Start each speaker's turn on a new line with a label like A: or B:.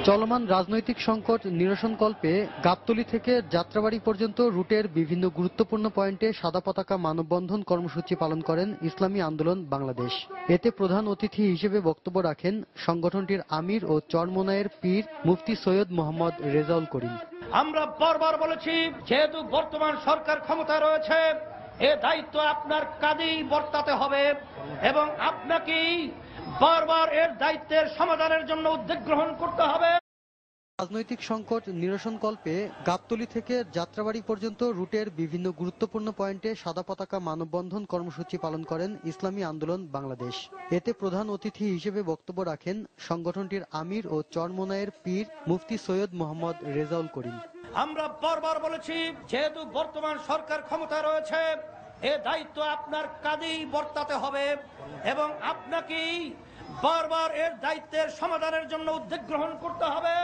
A: চলমান রাজনৈতিক সংকট নিরসনকল্পে গাবতলী থেকে যাত্রাবাড়ি পর্যন্ত রুটের বিভিন্ন গুরুত্বপূর্ণ পয়েন্টে সাদা পতাকা মানববন্ধন কর্মসূচি পালন করেন ইসলামী আন্দোলন বাংলাদেশ। এতে প্রধান অতিথি হিসেবে বক্তব্য রাখেন সংগঠনটির আমির ও চরমোনাইয়ের পীর মুফতি সৈয়দ মোহাম্মদ রেজাউল করিম।
B: আমরা বারবার বলেছি, যেহেতু বর্তমান সরকার ক্ষমতায় রয়েছে, এ দায়িত্ব আপনার কাঁধেই বর্তাতে হবে এবং আপনাকেই বারবার এর দায়িত্বের সমাধানের জন্য উদ্যোগ গ্রহণ করতে হবে।
A: রাজনৈতিক সংকট নিরসনকল্পে গাবতলী থেকে যাত্রাবাড়ি পর্যন্ত রুটের বিভিন্ন গুরুত্বপূর্ণ পয়েন্টে সাদা পতাকা মানববন্ধন কর্মসূচি পালন করেন ইসলামী আন্দোলন বাংলাদেশ। এতে প্রধান অতিথি হিসেবে বক্তব্য রাখেন সংগঠনটির আমির ও চরমোনাইয়ের পীর মুফতি সৈয়দ মোহাম্মদ রেজাউল করিম।
B: আমরা বারবার বলেছি, যেহেতু বর্তমান সরকার ক্ষমতায় রয়েছে, এ দায়িত্ব আপনার কাঁধেই বর্তাতে হবে এবং আপনাকেই বারবার এর দায়িত্বের সমাধানের জন্য উদ্যোগ গ্রহণ করতে হবে।